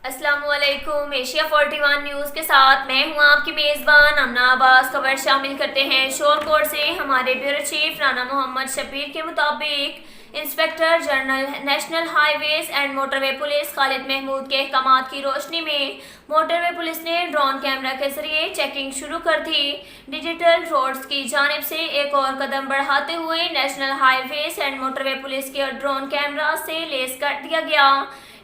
अस्सलाम वालेकुम। Asia 41 news के साथ मैं हूं आपकी मेज़बान अमना अब्बास। खबर शामिल करते हैं शोरकोट से। हमारे ब्यूरो चीफ राना मोहम्मद शबीर के मुताबिक inspector general national highways and motorway police Khalid Mahmood के अहकामात की रोशनी में मोटरवे पुलिस ने ड्रोन कैमरा के जरिए चेकिंग शुरू कर दी। डिजिटल रोड्स की जानिब से एक और कदम बढ़ाते हुए national highways and motorway police के ड्रोन कैमरा से लेस कर दिया गया।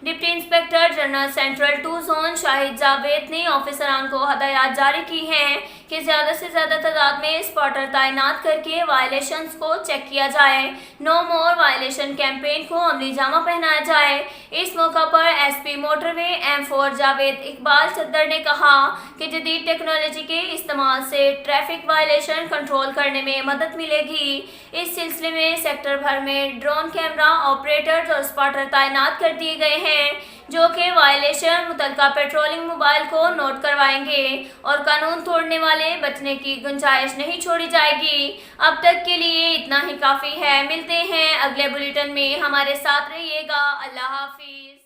Deputy inspector general central 2 zone Shahid Javed ने ऑफिसरान को हदायत जारी की हैं कि ज़्यादा से ज़्यादा तादाद में स्पॉटर तैनात करके वायलेशंस को चेक किया जाए। नो मोर वायलेशन कैंपेन को अमली जामा पहनाया जाए। इस मौका पर SP motorway M4 Javed Iqbal सद्दर ने कहा कि जदीद टेक्नोलॉजी के इस्तेमाल से ट्रैफिक वायलेशन कंट्रोल करने में मदद मिलेगी। इस सिलसिले में सेक्टर भर में ड्रोन कैमरा ऑपरेटर्स और स्पॉटर तैनात कर दिए गए हैं जो कि वायलेशन मुतलका पेट्रोलिंग मोबाइल को नोट करवाएंगे और कानून तोड़ने वाले बचने की गुंजाइश नहीं छोड़ी जाएगी। अब तक के लिए इतना ही काफ़ी है। मिलते हैं अगले बुलेटिन में, हमारे साथ रहिएगा। अल्लाह हाफिज।